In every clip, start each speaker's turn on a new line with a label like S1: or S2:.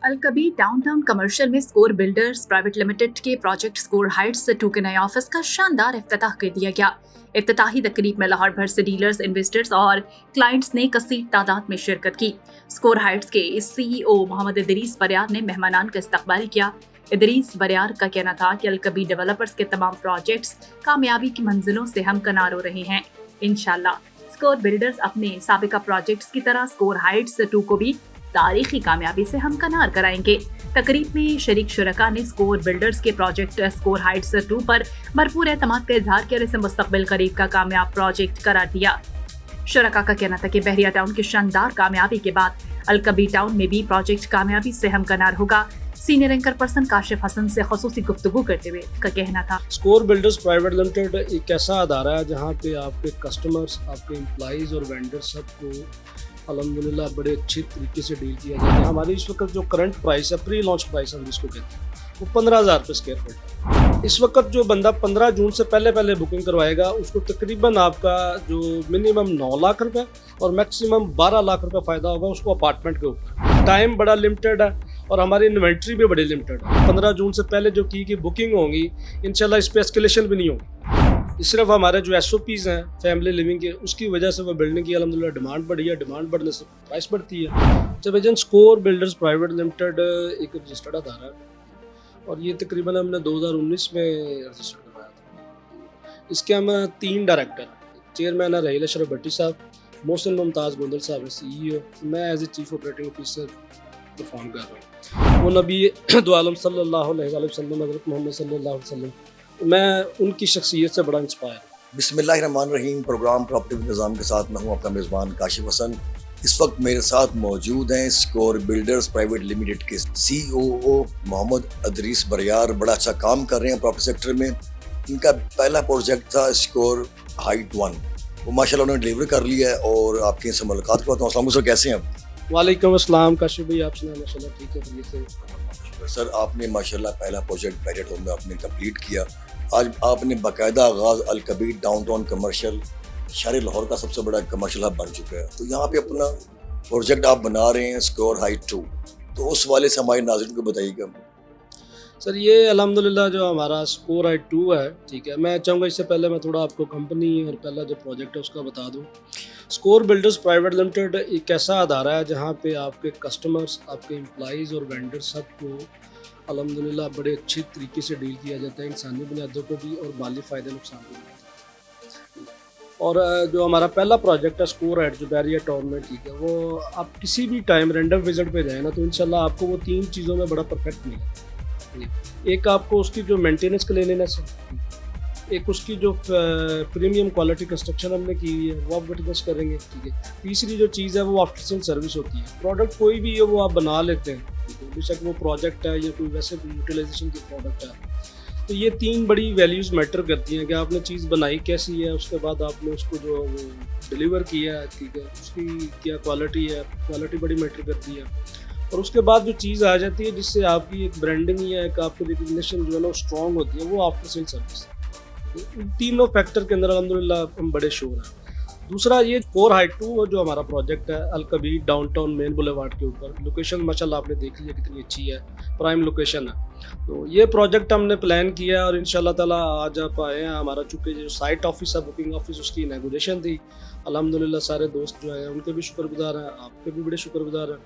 S1: Al Kabir downtown commercial में score builders private limited के project score Heights 2 के नए ऑफिस का शानदार इफ्तिताह कर दिया गया। इफ्तिताही तकरीब में लाहौर भर से डीलर्स, इन्वेस्टर्स और क्लाइंट्स ने कसीर तादाद में शिरकत की। स्कोर हाइट्स के CEO मोहम्मद इदरीस बरियार ने मेहमानान का इस्तकबाल किया। इदरीस बरियार का कहना था कि अलकबीर डेवलपर्स के तमाम प्रोजेक्ट्स कामयाबी की मंजिलों से हमकनार हो रहे हैं। इंशाल्लाह स्कोर बिल्डर्स अपने साबिका प्रोजेक्ट्स की तरह स्कोर हाइट्स 2 को भी तारीखी कामयाबी से हमकनार कराएंगे। तकरीब में शरीक शुरका ने स्कोर बिल्डर्स के प्रोजेक्ट स्कोर हाइट्स 2 पर भरपूर एतमाद का इजहार किया और इसे मुस्तकबिल करीब का कामयाब प्रोजेक्ट करार दिया। शुरका का कहना था कि बहरिया टाउन की शानदार कामयाबी के बाद अलकबीर टाउन में भी प्रोजेक्ट कामयाबी से हमकनार होगा। Senior anchor person Kashif Hasan से खुसूसी गुफ्तगू करते हुए का कहना था,
S2: स्कोर बिल्डर्स प्राइवेट लिमिटेड एक ऐसा अदारा है जहाँ पे आपके कस्टमर्स, आपके एम्प्लॉइज और वेंडर सबको अल्हम्दुलिल्लाह बड़े अच्छे तरीके से डील किया जाता है। हमारी इस वक्त जो करंट प्राइस है, प्री लॉन्च प्राइस हम जिसको कहते हैं, वो 15,000 रुपये स्क्वायर फीट है। इस वक्त जो बंदा 15 जून से पहले बुकिंग करवाएगा उसको तकरीबन आपका जो मिनिमम 9 लाख रुपए और मैक्सिमम 12 लाख रुपए फ़ायदा होगा उसको अपार्टमेंट के ऊपर। टाइम बड़ा लिमिटेड है और हमारी इन्वेंट्री भी बड़ी लिमिटेड है। 15 जून से पहले जो की बुकिंग होंगी इंशाल्लाह इस पर एस्केलेशन भी नहीं होगी। सिर्फ हमारे जो SOPs हैं फैमिली लिविंग के, उसकी वजह से वो बिल्डिंग की अल्हम्दुलिल्लाह डिमांड बढ़ी है। डिमांड बढ़ने से प्राइस बढ़ती है। जब agent score builders private limited एक रजिस्टर्ड अदारा है और ये तकरीबन हमने 2019 में रजिस्टर करवाया था। इसके हम 3 डायरेक्टर, चेयरमैन है रहील अशरफ भट्टी साहब, मोहसिन मुमताज़ गोंदल साहब है CEO, मैं as a chief operating officer perform कर रहा हूँ। वो नबी दो आलम सल्लल्लाहु अलैहि वसल्लम हज़रत मोहम्मद सल्लल्लाहु अलैहि वसल्लम, मैं उनकी शख्सियत से बड़ा इंस्पायर हूँ।
S3: बिस्मिल्लाहिर्रहमानिर्रहीम। प्रोग्राम प्रॉपर्टी निज़ाम के साथ मैं हूँ आपका मेज़बान काशिफ हसन। इस वक्त मेरे साथ मौजूद हैं स्कोर बिल्डर्स प्राइवेट लिमिटेड के COO मोहम्मद इदरीस बरियार। बड़ा अच्छा काम कर रहे हैं प्रॉपर्टी सेक्टर में। इनका पहला प्रोजेक्ट था स्कोर हाइट 1, वो माशाल्लाह उन्होंने डिलीवर कर लिया है और आपकी इनसे मुलाकात करवाता हूँ। अस्सलाम वालेकुम सर, कैसे हैं आप?
S2: वालेकुम अस्सलाम काशिफ भाई, आप सुनाएं? माशाल्लाह ठीक है।
S3: सर आपने माशाल्लाह पहला प्रोजेक्ट बैरियर टाउन में आपने कंप्लीट किया। आज आपने बाकायदा आगाज़ अलकबीर डाउनटाउन कमर्शियल शहर लाहौर का सबसे बड़ा कमर्शियल हब बन चुका है। तो यहाँ पे अपना प्रोजेक्ट आप बना रहे हैं स्कोर हाइट 2, तो उस वाले से हमारे नाज़रीन को बताइएगा।
S2: सर ये अल्हम्दुलिल्लाह जो हमारा स्कोर हाइट 2 है, ठीक है, मैं चाहूँगा इससे पहले मैं थोड़ा आपको कंपनी और पहला जो प्रोजेक्ट है उसका बता दूँ। स्कोर बिल्डर्स प्राइवेट लिमिटेड एक ऐसा अदारा है जहाँ पे आपके कस्टमर्स, आपके एम्प्लॉइज़ और वेंडर सबको अल्हम्दुलिल्लाह बड़े अच्छे तरीके से डील किया जाता है, इंसानी बुनियादों को भी और माली फ़ायदे नुकसान को भी। और जो हमारा पहला प्रोजेक्ट है स्कोर हाइट जो बहरिया टाउन में, ठीक है, वो आप किसी भी टाइम रैंडम विजिट पे जाए ना तो इंशाल्लाह आपको वो 3 चीज़ों में बड़ा परफेक्ट मिलेगा। एक आपको उसकी जो मेंटेनेंस क्लीनिनेस है, एक उसकी जो प्रीमियम क्वालिटी कंस्ट्रक्शन हमने की हुई है वो आप विटनेस करेंगे, ठीक है। तीसरी जो चीज़ है वो आफ्टर सेल सर्विस होती है। प्रोडक्ट कोई भी है वो आप बना लेते हैं, बेशक वो प्रोजेक्ट है या कोई वैसे यूटिलाइजेशन की प्रोडक्ट है, तो ये 3 बड़ी वैल्यूज़ मैटर करती हैं कि आपने चीज़ बनाई कैसी है, उसके बाद आपने उसको जो वो डिलीवर किया है, ठीक है, उसकी क्या क्वालिटी है, क्वालिटी बड़ी मैटर करती है। और उसके बाद जो चीज़ आ जाती है जिससे आपकी एक ब्रांडिंग या एक आपकी रिकग्निशन जो है ना स्ट्रॉन्ग होती है, वो आफ्टर सेल सर्विस। इन तीनों फैक्टर के अंदर अल्हम्दुलिल्लाह हम बड़े श्योर हैं। दूसरा ये स्कोर हाइट 2 जो हमारा प्रोजेक्ट है अलकबीर डाउनटाउन मेन बुलेवार्ड के ऊपर, लोकेशन माशाल्लाह आपने देख लिया कितनी अच्छी है, प्राइम लोकेशन है। तो ये प्रोजेक्ट हमने प्लान किया और इंशाल्लाह ताला आज आप आए हैं। हमारा चूँकि जो साइट ऑफिस है, बुकिंग ऑफिस, उसकी इनॉग्रेशन थी। अल्हम्दुलिल्लाह सारे दोस्त जो हैं उनके भी शुक्रगुजार हैं, आपके भी बड़े शुक्रगुजार हैं।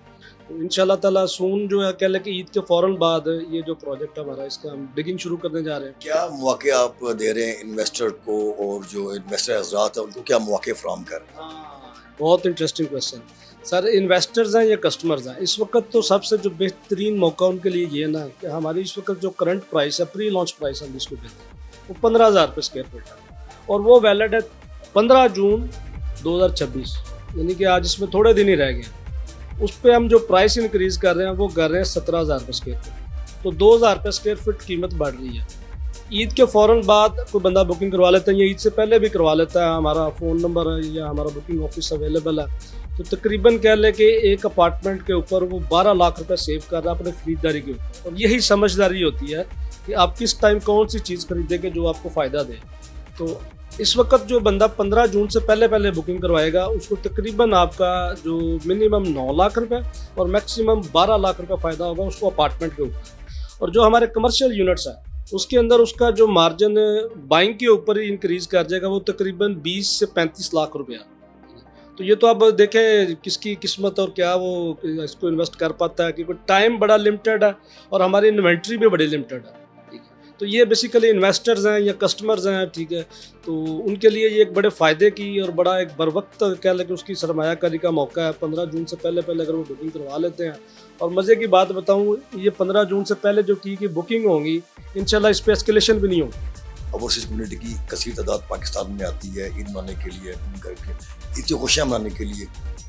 S2: तो इंशाल्लाह ताला सून जो है कह लें कि ईद के फ़ौरन बाद ये जो प्रोजेक्ट हमारा इसका हम डिगिंग शुरू करने जा रहे हैं।
S3: क्या मौके आप दे रहे हैं इन्वेस्टर को और जो इन्वेस्टर हज़रात हैं उनको क्या मौके फ्राहम कर रहे हैं?
S2: बहुत इंटरेस्टिंग क्वेश्चन सर। इन्वेस्टर्स हैं या कस्टमर्स हैं, इस वक्त तो सबसे जो बेहतरीन मौका उनके लिए ये ना कि हमारी इस वक्त जो करंट प्राइस है, प्री लॉन्च प्राइस हम जिसको कहते हैं, वो 15,000 रुपये स्क्वायर फीट है और वो वैलिड है 15 जून 2026, यानी कि आज इसमें थोड़े दिन ही रह गए। उस पर हम जो प्राइस इंक्रीज कर रहे हैं वो कर रहे हैं 17,000 रुपये स्क्वायर फीट। तो 2,000 रुपये स्क्वायर फीट कीमत बढ़ रही है। ईद के फ़ौरन बाद कोई बंदा बुकिंग करवा लेता है या ईद से पहले भी करवा लेता है, हमारा फ़ोन नंबर है या हमारा बुकिंग ऑफिस अवेलेबल है, तो तकरीबन कह लें कि एक अपार्टमेंट के ऊपर वो 12 लाख रुपए सेव कर रहा है अपने खरीदारी के ऊपर। और यही समझदारी होती है कि आप किस टाइम कौन सी चीज़ खरीदेंगे जो आपको फ़ायदा दे। तो इस वक्त जो बंदा 15 जून से पहले बुकिंग करवाएगा उसको तकरीबन आपका जो मिनिमम 9 लाख रुपए और मैक्सिमम 12 लाख रुपए फ़ायदा होगा उसको अपार्टमेंट के ऊपर। और जो हमारे कमर्शियल यूनिट्स हैं उसके अंदर उसका जो मार्जिन बाइंग के ऊपर ही इंक्रीज़ कर जाएगा, वो तकरीबन 20 से 35 लाख रुपया। तो ये तो आप देखें किसकी किस्मत और क्या वो इसको इन्वेस्ट कर पाता है, क्योंकि टाइम बड़ा लिमिटेड है और हमारी इन्वेंट्री भी बड़ी लिमिटेड है। ठीक है, तो ये बेसिकली इन्वेस्टर्स हैं या कस्टमर्स हैं, ठीक है, तो उनके लिए ये एक बड़े फ़ायदे की और बड़ा एक बर वक्त कह लें कि उसकी सरमायाकारी का मौका है। 15 जून से पहले अगर वो बुकिंग करवा लेते हैं, और मज़े की बात बताऊँ, ये 15 जून से पहले जो की बुकिंग होंगी इंशाल्लाह इस पर एस्केलेशन भी नहीं होगी।
S3: ओवरसीज कम्युनिटी की कसीर तादाद पाकिस्तान में आती है ईद मनाने के लिए, करके ईद की खुशियाँ मनाने के लिए,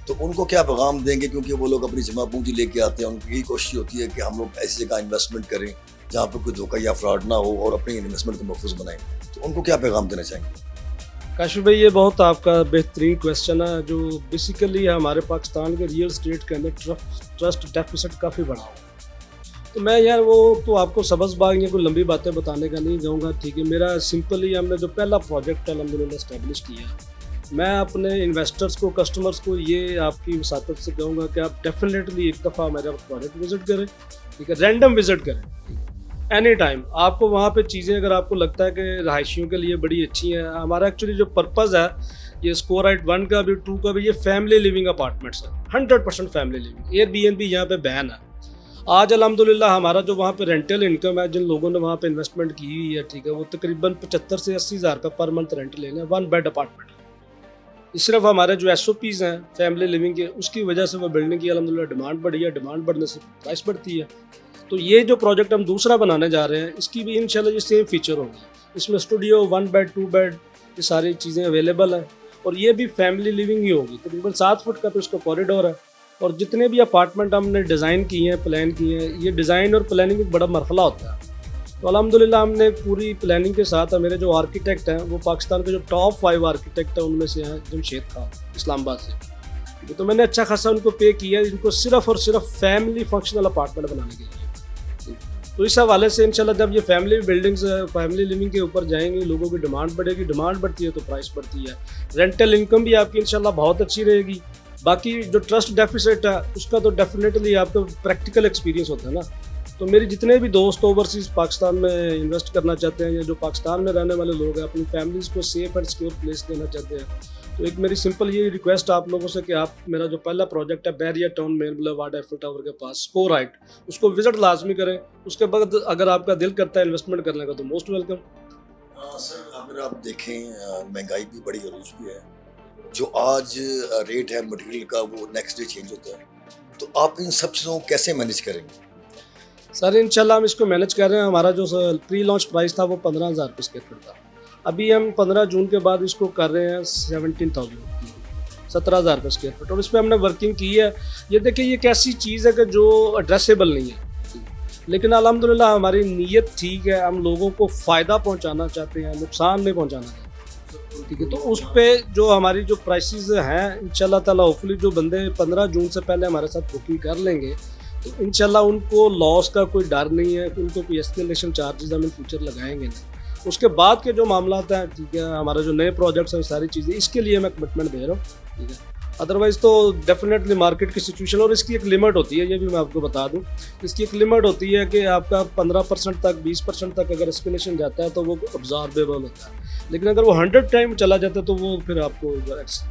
S3: तो उनको क्या पैगाम देंगे? क्योंकि वो लोग अपनी जमा पूंजी लेके आते हैं, उनकी यही कोशिश होती है कि हम लोग ऐसी जगह इन्वेस्टमेंट करें जहाँ पर कोई धोखा या फ्रॉड ना हो और अपनी इन्वेस्टमेंट को महफूज बनाएं। तो उनको क्या पैगाम देना चाहेंगे?
S2: काशिफ भाई, ये बहुत आपका बेहतरीन क्वेश्चन है। जो बेसिकली हमारे पाकिस्तान के रियल स्टेट के अंदर ट्रस्ट डेफिसिट काफ़ी बड़ा हो, तो मैं यार वो तो आपको सबस बाग या कोई लंबी बातें बताने का नहीं जाऊँगा। ठीक है, मेरा सिंपली हमने जो पहला प्रोजेक्ट अल्हम्दुलिल्लाह इस्टेब्लिश किया, मैं अपने इन्वेस्टर्स को, कस्टमर्स को ये आपकी वसातत से कहूँगा कि आप डेफिनेटली एक दफ़ा मेरा प्रोजेक्ट विज़िट करें। ठीक है, रैंडम विज़िट करें एनी टाइम। आपको वहाँ पे चीज़ें अगर आपको लगता है कि रहायशियों के लिए बड़ी अच्छी हैं, हमारा एक्चुअली जो पर्पज़ है ये स्कोर हाइट 1 का भी 2 का भी, ये फैमिली लिविंग अपार्टमेंट्स है, 100% फैमिली लिविंग। एयरबीएनबी यहाँ पे बैन है। आज अल्हम्दुलिल्लाह हमारा जो वहाँ पे रेंटल इनकम है, जिन लोगों ने वहाँ पे इन्वेस्टमेंट की हुई है, ठीक है, वो तकरीबन 75 से 80 हज़ार का पर मंथ रेंट ले लें 1 बेड अपार्टमेंट। सिर्फ हमारे जो SOPs हैं फैमिली लिविंग के, उसकी वजह से वो बिल्डिंग की अल्हम्दुलिल्लाह डिमांड बढ़ी है, डिमांड बढ़ने से प्राइस बढ़ती है। तो ये जो प्रोजेक्ट हम दूसरा बनाने जा रहे हैं, इसकी भी इंशाल्लाह ये सेम फीचर होगा। इसमें स्टूडियो, 1 बेड 2 बेड, ये सारी चीज़ें अवेलेबल हैं, और ये भी फैमिली लिविंग ही होगी। तकरीबन 7 फुट का तो इसका कॉरिडोर है, और जितने भी अपार्टमेंट हमने डिज़ाइन किए हैं, प्लान किए हैं, ये डिज़ाइन और प्लानिंग एक बड़ा मरहला होता है। तो अल्हम्दुलिल्लाह हमने पूरी प्लानिंग के साथ, मेरे जो आर्किटेक्ट हैं वो पाकिस्तान के जो टॉप 5 आर्किटेक्ट हैं उनमें से हैं जमशेद खान, इस्लामाबाद से। तो मैंने अच्छा खासा उनको पे किया इनको सिर्फ और सिर्फ फैमिली फंक्शनल अपार्टमेंट बनाने के लिए। तो इस हवाले से इंशाल्लाह जब ये फैमिली बिल्डिंग्स, फैमिली लिविंग के ऊपर जाएंगी, लोगों की डिमांड बढ़ेगी, डिमांड बढ़ती है तो प्राइस बढ़ती है, रेंटल इनकम भी आपकी इंशाल्लाह बहुत अच्छी रहेगी। बाकी जो ट्रस्ट डेफिसिट है उसका तो डेफिनेटली आपका प्रैक्टिकल एक्सपीरियंस होता है ना। तो मेरे जितने भी दोस्त ओवरसीज़ पाकिस्तान में इन्वेस्ट करना चाहते हैं, या जो पाकिस्तान में रहने वाले लोग हैं, अपनी फैमिलीज़ को सेफ एंड सिक्योर प्लेस देना चाहते हैं, तो एक मेरी सिंपल ये रिक्वेस्ट आप लोगों से कि आप मेरा जो पहला प्रोजेक्ट है barrier town main boulevard Eiffel tower के पास स्कोर हाइट, उसको विजिट लाजमी करें। उसके बाद अगर आपका दिल करता है इन्वेस्टमेंट करने का तो मोस्ट वेलकम।
S3: सर अगर आप देखें महंगाई भी बड़ी अरूज भी है, जो आज रेट है मटेरियल का वो नेक्स्ट डे चेंज होता है, तो आप इन सब चीज़ों को कैसे मैनेज करेंगे?
S2: सर इंशाल्लाह हम इसको मैनेज कर रहे हैं। हमारा जो प्री लॉन्च प्राइस था वो 15,000 रुपये स्क्वायर फीट था। अभी हम 15 जून के बाद इसको कर रहे हैं 17,000 रुपये स्क्वायर फीट, और इस पर हमने वर्किंग की है। ये देखिए ये एक ऐसी चीज़ है कि जो एड्रेसेबल नहीं है, लेकिन अल्हम्दुलिल्लाह हमारी नीयत ठीक है, हम लोगों को फ़ायदा पहुंचाना चाहते हैं, नुकसान नहीं पहुंचाना चाहते। ठीक है, तो उस पर जो हमारी जो प्राइसेस हैं इंशाल्लाह ताला होपफुली जो बंदे 15 जून से पहले हमारे साथ बुकिंग कर लेंगे तो इंशाल्लाह उनको लॉस का कोई डर नहीं है, उनको कोई एस्केलेशन चार्जेस हम इन फ्यूचर लगाएंगे नहीं। उसके बाद के जो मामलात हैं, ठीक है, हमारे जो नए प्रोजेक्ट्स हैं सारी चीज़ें, इसके लिए मैं कमिटमेंट दे रहा हूँ। ठीक है, अदरवाइज़ तो डेफिनेटली मार्केट की सिचुएशन, और इसकी एक लिमिट होती है, ये भी मैं आपको बता दूं, इसकी एक लिमिट होती है कि आपका 15% तक 20% तक अगर एस्केलेशन जाता है तो वो अब्जॉर्बेबल होता है, लेकिन अगर वो 100 टाइम चला जाता है तो वो फिर आपको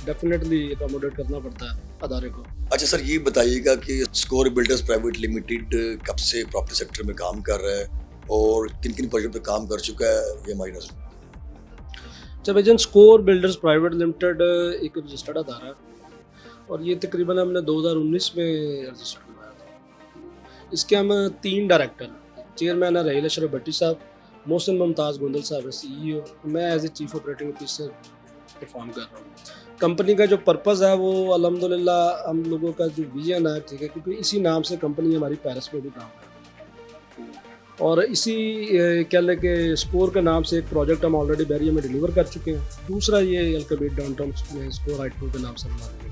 S2: डेफिनेटली अकोमोडेट करना पड़ता है अदारे को।
S3: अच्छा सर, ये बताइएगा कि स्कोर बिल्डर्स प्राइवेट लिमिटेड कब से प्रॉपर्टी सेक्टर में काम कर रहा है और किन किन प्रोजेक्ट पे काम कर चुका है, ये हमारी नजर।
S2: जब agent score builders private limited एक रजिस्टर्ड अदारा है, और ये तकरीबन हमने 2019 में रजिस्टर करवाया था। इसके हम 3 डायरेक्टर, चेयरमैन है रहील अशरफ भट्टी साहब, मोहसिन मुमताज़ गोंदल साहब है CEO, मैं as a chief operating officer perform कर रहा हूँ। कंपनी का जो पर्पज़ है वो अल्हम्दुलिल्लाह हम लोगों का जो विजन है, ठीक है, क्योंकि इसी नाम से कंपनी हमारी पेरिस में भी काम है, और इसी क्या लें कि स्कोर के नाम से एक प्रोजेक्ट हम ऑलरेडी बैरियर में डिलीवर कर चुके हैं। दूसरा ये अल्कबीर डाउनटाउन में स्कोर हाइट 2 के नाम से बना रहे हैं।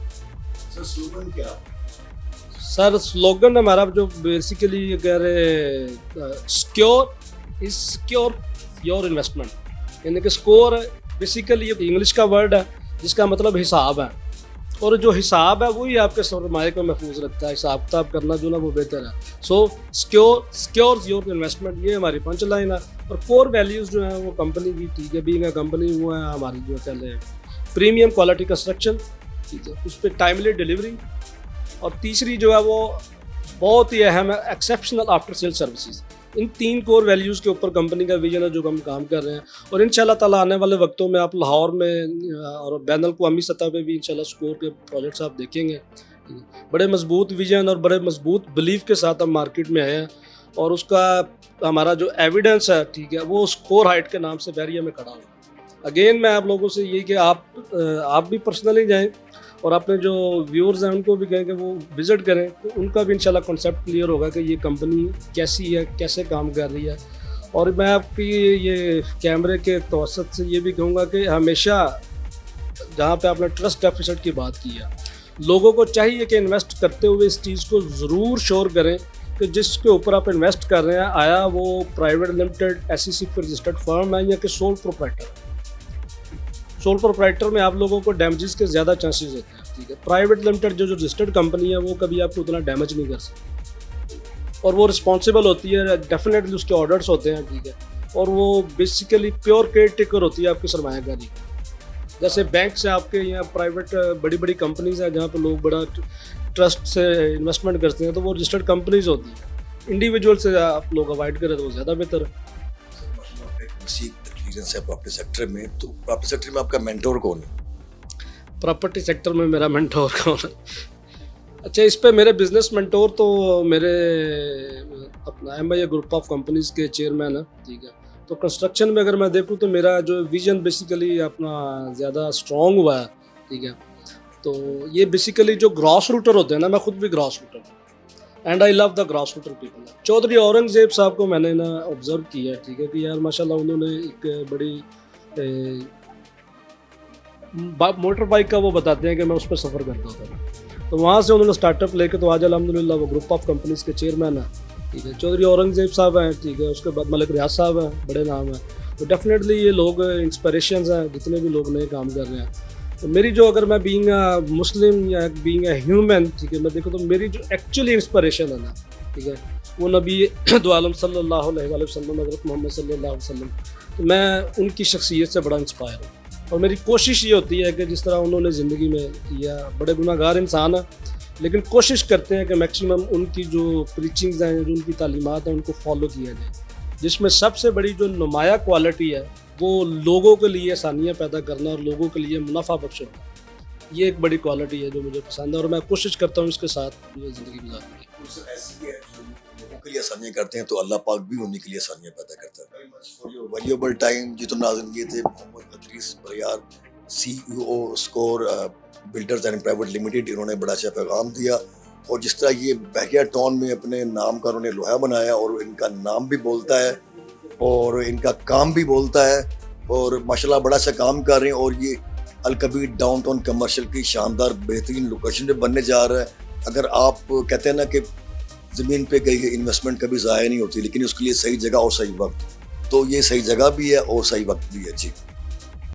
S3: सर स्लोगन क्या?
S2: सर स्लोगन हमारा जो बेसिकली ये कह रहे secure is secure your investment, यानी कि स्कोर बेसिकली ये इंग्लिश का वर्ड है जिसका मतलब हिसाब है, और जो हिसाब है वही आपके सरमाए को महफूज रखता है। हिसाब किताब करना जो ना वो बेहतर है। सो सिक्योर्स योर इन्वेस्टमेंट, ये हमारी पंच लाइन है। और कोर वैल्यूज़ जो है वो कंपनी की, ठीक है, बीइंग अ कंपनी वो है हमारी जो पहले प्रीमियम क्वालिटी कंस्ट्रक्शन, ठीक है, उस पर टाइमली डिलीवरी, और तीसरी जो है वो बहुत ही अहम है एक्सेप्शनल आफ्टर सेल सर्विसेज। इन 3 कोर वैल्यूज़ के ऊपर कंपनी का विजन है जो हम काम कर रहे हैं। और इंशाल्लाह ताला आने वाले वक्तों में आप लाहौर में और बैन अल-अक़वामी सतह पे भी इंशाल्लाह स्कोर के प्रोजेक्ट्स आप देखेंगे। बड़े मजबूत विजन और बड़े मजबूत बिलीफ के साथ हम मार्केट में आए हैं, और उसका हमारा जो एविडेंस है, ठीक है, वो स्कोर हाइट के नाम से बैरियर में खड़ा हुआ। अगेन मैं आप लोगों से यही कि आप भी पर्सनली जाएँ और अपने जो व्यूअर्स हैं उनको भी कहें कि वो विज़िट करें, तो उनका भी इंशाल्लाह कॉन्सेप्ट क्लियर होगा कि ये कंपनी कैसी है, कैसे काम कर रही है। और मैं आपकी ये कैमरे के तवसत से ये भी कहूँगा कि हमेशा जहाँ पे आपने ट्रस्ट डेफिसिट की बात की है, लोगों को चाहिए कि इन्वेस्ट करते हुए इस चीज़ को ज़रूर श्योर करें कि जिसके ऊपर आप इन्वेस्ट कर रहे हैं, आया वो प्राइवेट लिमिटेड SEC पर रजिस्टर्ड फर्म है या कि सोल प्रोप्राइटर। सोल प्रोप्राइटर में आप लोगों को डैमेजेस के ज़्यादा चांसेस होते हैं, ठीक है। प्राइवेट लिमिटेड जो रजिस्टर्ड कंपनी है वो कभी आपको उतना डैमेज नहीं कर सकती, और वो रिस्पॉन्सिबल होती है, डेफिनेटली उसके ऑर्डर्स होते हैं, ठीक है, और वो बेसिकली प्योर केयर टेकर होती है आपकी सरमायाकारी। जैसे बैंक से आपके यहाँ प्राइवेट बड़ी बड़ी कंपनीज हैं जहाँ पर लोग बड़ा ट्रस्ट से इन्वेस्टमेंट करते हैं, तो वो रजिस्टर्ड कंपनीज होती हैं। इंडिविजुअल से आप लोग अवॉइड करें तो वो ज़्यादा बेहतर है।
S3: है प्रॉपर्टी सेक्टर में, तो प्रॉपर्टी सेक्टर में आपका मेंटोर कौन है?
S2: प्रॉपर्टी सेक्टर में मेरा मेंटोर कौन है? अच्छा, इस पे मेरे बिजनेस मेंटोर तो मेरे अपना MIA ग्रुप ऑफ कंपनीज के चेयरमैन है, ठीक है। तो कंस्ट्रक्शन में अगर मैं देखूँ तो मेरा जो विजन बेसिकली अपना ज़्यादा स्ट्रॉन्ग हुआ है, ठीक है। तो ये बेसिकली जो ग्रॉस रूटर होते हैं ना, मैं खुद भी ग्रॉस रूटर हूँ, and I love the grass rooter people. Chaudhry Aurangzeb साहब को मैंने ना ऑब्जर्व किया है, ठीक है, कि यार माशाल्लाह उन्होंने एक बड़ी मोटर बाइक का वो बताते हैं कि मैं उस पर सफ़र करता था, तो वहाँ से उन्होंने स्टार्टअप लेके तो आज अल्हम्दुलिल्लाह वो ग्रुप ऑफ कंपनीज के चेयरमैन है, ठीक है। चौधरी औरंगजेब साहब हैं, ठीक है, उसके बाद मलिक रियाज साहब हैं, बड़े नाम हैं। तो डेफिनेटली ये लोग इंस्पिरेशंस हैं जितने भी लोग नए काम कर रहे हैं। तो मेरी जो, अगर मैं बीइंग अ मुस्लिम या बीइंग अ ह्यूमन, ठीक है, मैं देखूँ तो मेरी जो एक्चुअली इंस्पिरेशन है ना, ठीक है, वो नबी दो आलम सल्लल्लाहु अलैहि वसल्लम हज़रत मोहम्मद सल्लल्लाहु अलैहि वसल्लम। तो मैं उनकी शख्सियत से बड़ा इंस्पायर हूँ, और मेरी कोशिश ये होती है कि जिस तरह उन्होंने ज़िंदगी में किया, बड़े गुनाहगार इंसान है, लेकिन कोशिश करते हैं कि मैक्सिमम उनकी जो प्रीचिंग्स हैं, जो उनकी तालीमात हैं, उनको फॉलो किया जाए। जिसमें सबसे बड़ी जो नुमाया क्वालिटी है वो लोगों के लिए आसानियाँ पैदा करना और लोगों के लिए मुनाफा बख्श होना। ये एक बड़ी क्वालिटी है जो मुझे पसंद है, और मैं कोशिश करता हूँ इसके साथ ज़िंदगी गुजारने की।
S3: लोगों के लिए आसानियाँ करते हैं तो अल्लाह पाक भी उन्हीं के लिए आसानियाँ पैदा करता है। वैल्यूएबल टाइम जी। तो नाज़रीन, ये थे मोहम्मद अदरीस बरियार, CEO score builders and private limited. इन्होंने बड़ा अच्छा पैगाम दिया, और जिस तरह ये बहरिया टाउन में अपने नाम का उन्होंने लोहा बनाया, और इनका नाम भी बोलता है और इनका काम भी बोलता है, और माशाल्लाह बड़ा सा काम कर रहे हैं। और ये अल-कबीर डाउनटाउन कमर्शियल की शानदार बेहतरीन लोकेशन पे बनने जा रहा है। अगर आप कहते हैं ना कि ज़मीन पे कहीं इन्वेस्टमेंट कभी ज़ाया नहीं होती, लेकिन उसके लिए सही जगह और सही वक्त, तो ये सही जगह भी है और सही वक्त भी है जी।